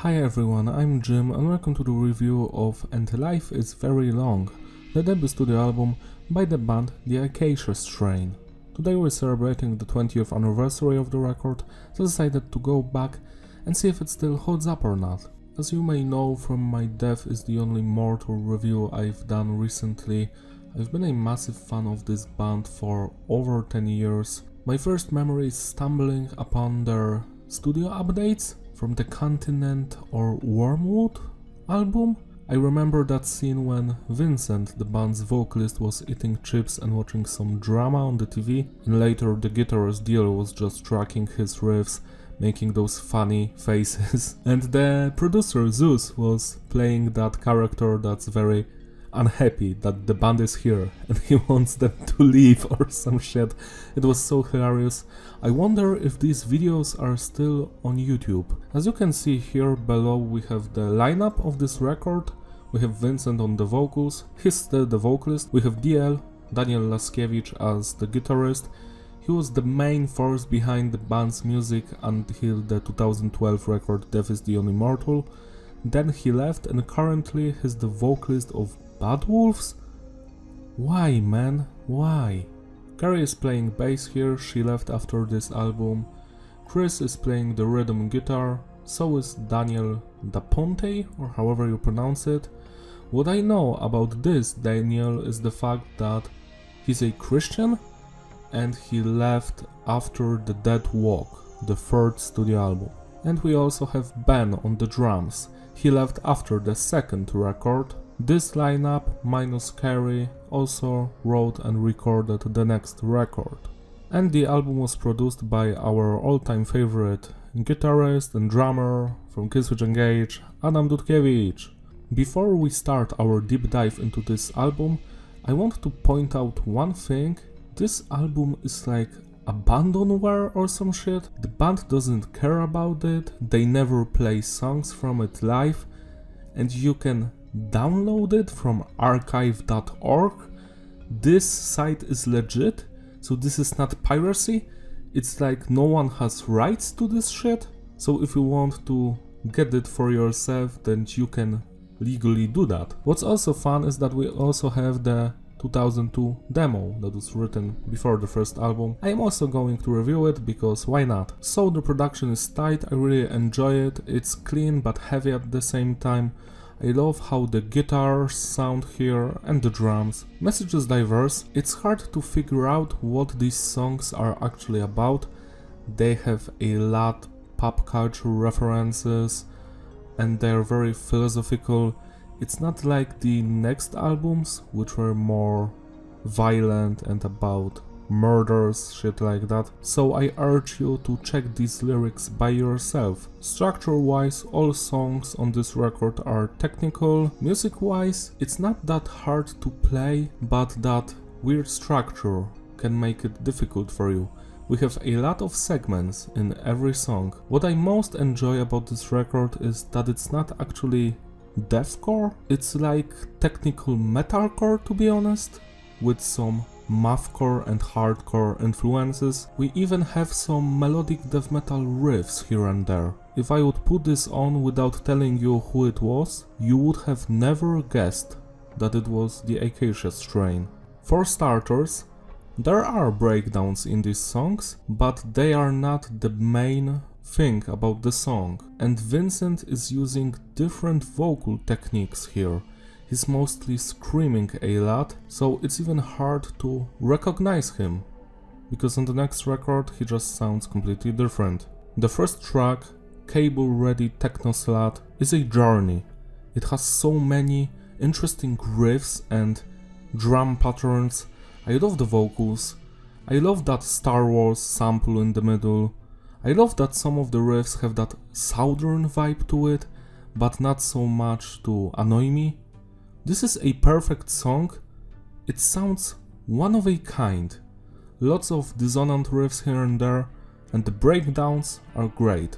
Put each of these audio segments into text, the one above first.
Hi everyone, I'm Jim and welcome to the review of And Life is Very Long, the debut studio album by the band the Acacia Strain. Today we're celebrating the 20th anniversary of the record, so I decided to go back and see if it still holds up or not. As you may know from my Death is the Only Mortal review I've done recently, I've been a massive fan of this band for over 10 years. My first memory is stumbling upon their studio updates from the Continent or Wormwood album. I remember that scene when Vincent, the band's vocalist, was eating chips and watching some drama on the TV, and later the guitarist Dio was just tracking his riffs, making those funny faces. And the producer Zeus was playing that character that's very unhappy that the band is here and he wants them to leave or some shit. It was so hilarious. I wonder if these videos are still on YouTube. As you can see here below, we have the lineup of this record. We have Vincent on the vocals, he's still the vocalist. We have Daniel Laskiewicz as the guitarist. He was the main force behind the band's music until the 2012 record Death is the Only Mortal. Then he left and currently he's the vocalist of Bad Wolves? Why, man? Why? Carrie is playing bass here, she left after this album. Chris is playing the rhythm guitar, so is Daniel Daponte, or however you pronounce it. What I know about this Daniel is the fact that he's a Christian and he left after The Dead Walk, the third studio album. And we also have Ben on the drums. He left after the second record. This lineup, minus Carrie, also wrote and recorded the next record. And the album was produced by our all-time favorite guitarist and drummer from Killswitch Engage, Adam Dudkiewicz. Before we start our deep dive into this album, I want to point out one thing. This album is like abandonware or some shit. The band doesn't care about it, they never play songs from it live, and you can download it from archive.org. This site is legit, so this is not piracy. It's like no one has rights to this shit, so if you want to get it for yourself, then you can legally do that. What's also fun is that we also have the 2002 demo that was written before the first album. I am also going to review it because why not? So the production is tight, I really enjoy it. It's clean but heavy at the same time. I love how the guitars sound here and the drums. Message is diverse. It's hard to figure out what these songs are actually about. They have a lot pop culture references and they're very philosophical. It's not like the next albums, which were more violent and about murders, shit like that. So I urge you to check these lyrics by yourself. Structure-wise, all songs on this record are technical. Music-wise, it's not that hard to play, but that weird structure can make it difficult for you. We have a lot of segments in every song. What I most enjoy about this record is that it's not actually deathcore, it's like technical metalcore, to be honest, with some mathcore and hardcore influences. We even have some melodic death metal riffs here and there. If I would put this on without telling you who it was, you would have never guessed that it was the Acacia Strain. For starters, there are breakdowns in these songs, but they are not the main thing about the song, and Vincent is using different vocal techniques here. He's mostly screaming a lot, so it's even hard to recognize him, because on the next record he just sounds completely different. The first track, Cable Ready Techno Slut, is a journey. It has so many interesting riffs and drum patterns. I love the vocals. I love that Star Wars sample in the middle. I love that some of the riffs have that southern vibe to it, but not so much to annoy me. This is a perfect song. It sounds one of a kind. Lots of dissonant riffs here and there, and the breakdowns are great.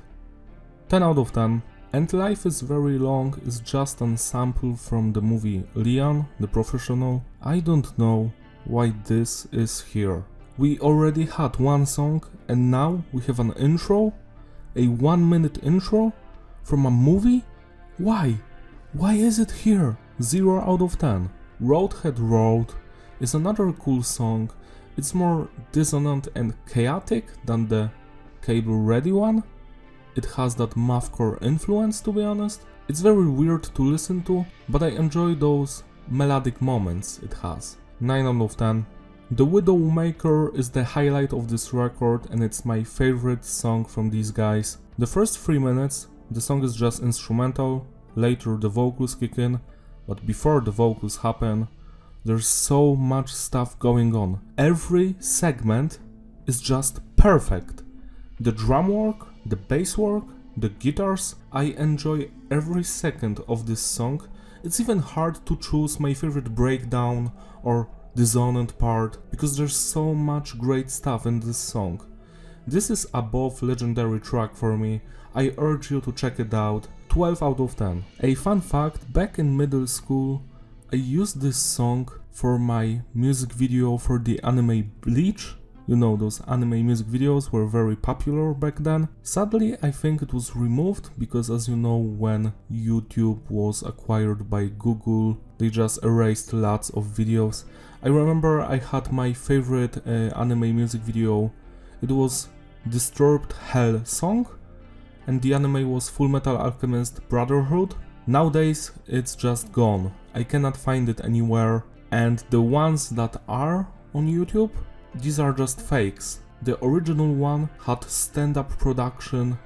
10 out of 10. And Life is Very Long is just a sample from the movie Leon, the Professional. I don't know why this is here. We already had one song and now we have an intro, a 1-minute intro From a movie? Why? Why is it here? 0 out of 10. Roadhead Road is another cool song. It's more dissonant and chaotic than the Cable Ready one. It has that mathcore influence, to be honest. It's very weird to listen to, but I enjoy those melodic moments it has. 9 out of 10. The Widowmaker is the highlight of this record and it's my favorite song from these guys. The first 3 minutes, the song is just instrumental, later the vocals kick in, but before the vocals happen, there's so much stuff going on. Every segment is just perfect. The drum work, the bass work, the guitars, I enjoy every second of this song. It's even hard to choose my favorite breakdown or dissonant part, because there's so much great stuff in this song. This is above legendary track for me. I urge you to check it out. 12 out of 10. A fun fact, back in middle school, I used this song for my music video for the anime Bleach. You know, those anime music videos were very popular back then. Sadly, I think it was removed because, as you know, when YouTube was acquired by Google, they just erased lots of videos. I remember I had my favorite anime music video. It was Disturbed Hell song, and the anime was Full Metal Alchemist Brotherhood. Nowadays, it's just gone. I cannot find it anywhere, and the ones that are on YouTube, these are just fakes. The original one had stand-up production,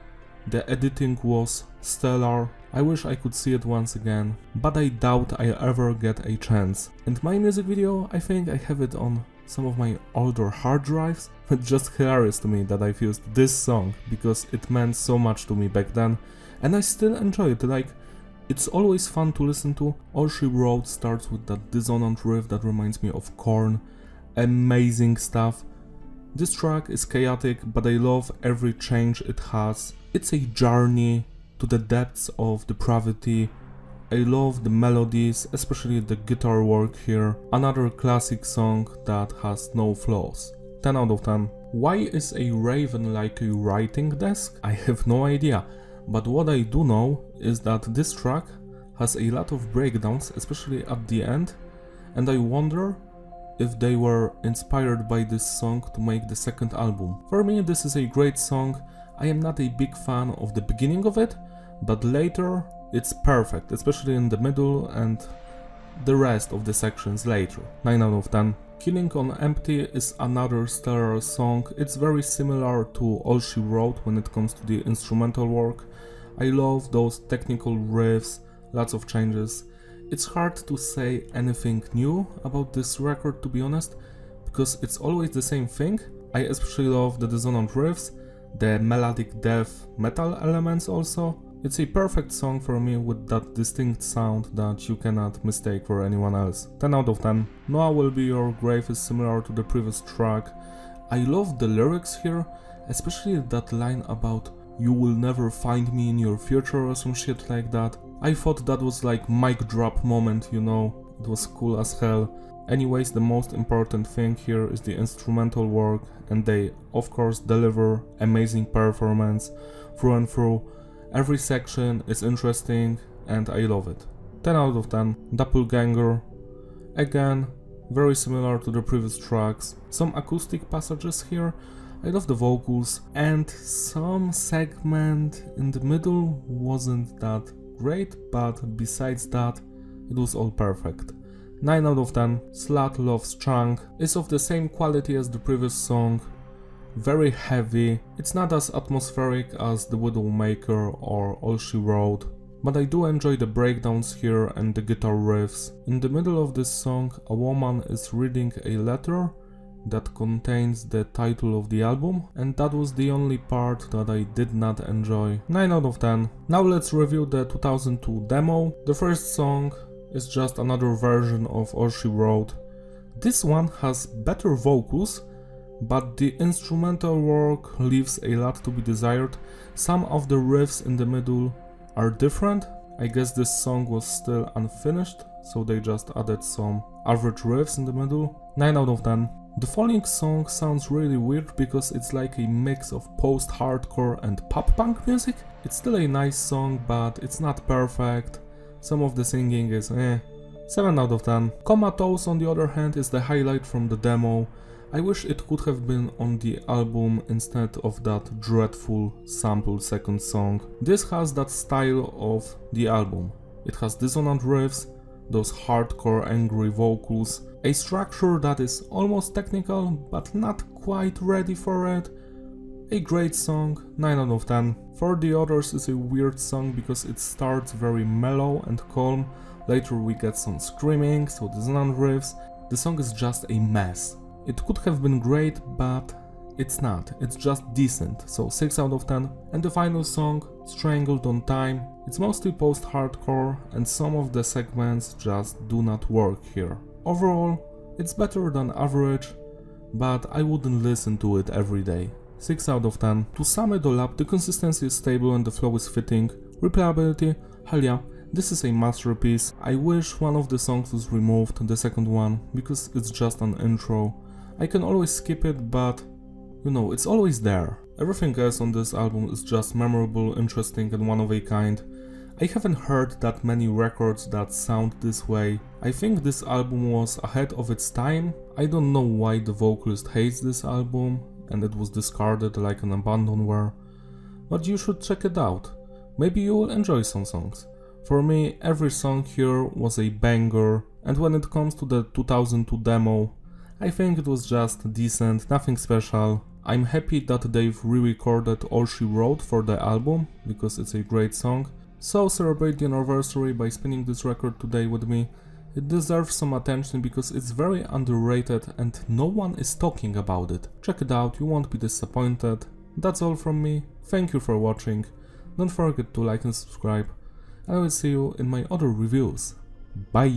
the editing was stellar. I wish I could see it once again, but I doubt I'll ever get a chance. And my music video, I think I have it on some of my older hard drives. It's just hilarious to me that I've used this song, because it meant so much to me back then, and I still enjoy it. Like, it's always fun to listen to. All She Wrote starts with that dissonant riff that reminds me of Korn. Amazing stuff. This track is chaotic, but I love every change it has. It's a journey to the depths of depravity. I love the melodies, especially the guitar work here. Another classic song that has no flaws. 10 out of 10. Why is a raven like a writing desk? I have no idea, but what I do know is that this track has a lot of breakdowns, especially at the end, and I wonder if they were inspired by this song to make the second album. For me, this is a great song. I am not a big fan of the beginning of it, but later it's perfect, especially in the middle and the rest of the sections later. 9 out of 10. Killing on Empty is another stellar song. It's very similar to All She Wrote when it comes to the instrumental work. I love those technical riffs, lots of changes. It's hard to say anything new about this record, to be honest, because it's always the same thing. I especially love the dissonant riffs, the melodic death metal elements also. It's a perfect song for me with that distinct sound that you cannot mistake for anyone else. 10 out of 10. Noah Will Be Your Grave is similar to the previous track. I love the lyrics here, especially that line about "you will never find me in your future" or some shit like that. I thought that was like mic drop moment, you know, it was cool as hell. Anyways, the most important thing here is the instrumental work, and they of course deliver amazing performance through and through. Every section is interesting and I love it. 10 out of 10. Doppelganger. Again, very similar to the previous tracks. Some acoustic passages here. I love the vocals, and some segment in the middle wasn't that great, but besides that, it was all perfect. 9 out of 10. Slut Loves Chunk is of the same quality as the previous song. Very heavy. It's not as atmospheric as the Widowmaker or All She Wrote, but I do enjoy the breakdowns here and the guitar riffs. In the middle of this song, a woman is reading a letter that contains the title of the album, and that was the only part that I did not enjoy. 9 out of 10. Now let's review the 2002 demo. The first song is just another version of All She Wrote. This one has better vocals, but the instrumental work leaves a lot to be desired. Some of the riffs in the middle are different. I guess this song was still unfinished, so they just added some average riffs in the middle. 9 out of 10. The following song sounds really weird because it's like a mix of post-hardcore and pop-punk music. It's still a nice song, but it's not perfect. Some of the singing is 7 out of 10. Comatose on the other hand is the highlight from the demo. I wish it could have been on the album instead of that dreadful sampled second song. This has that style of the album. It has dissonant riffs, those hardcore angry vocals, a structure that is almost technical but not quite ready for it. A great song, 9 out of 10. For the others it's a weird song because it starts very mellow and calm, later we get some screaming, so dissonant riffs. The song is just a mess. It could have been great, but it's not, it's just decent, so 6 out of 10. And the final song, Strangled on Time, it's mostly post-hardcore and some of the segments just do not work here. Overall, it's better than average, but I wouldn't listen to it every day. 6 out of 10. To sum it all up, the consistency is stable and the flow is fitting. Replayability, hell yeah, this is a masterpiece. I wish one of the songs was removed, the second one, because it's just an intro. I can always skip it, but you know, it's always there. Everything else on this album is just memorable, interesting and one of a kind. I haven't heard that many records that sound this way. I think this album was ahead of its time. I don't know why the vocalist hates this album and it was discarded like an abandonware, but you should check it out. Maybe you will enjoy some songs. For me, every song here was a banger, and when it comes to the 2002 demo, I think it was just decent, nothing special. I'm happy that they've re-recorded All She Wrote for the album, because it's a great song. So celebrate the anniversary by spinning this record today with me. It deserves some attention because it's very underrated and no one is talking about it. Check it out, you won't be disappointed. That's all from me, thank you for watching. Don't forget to like and subscribe, and I will see you in my other reviews. Bye!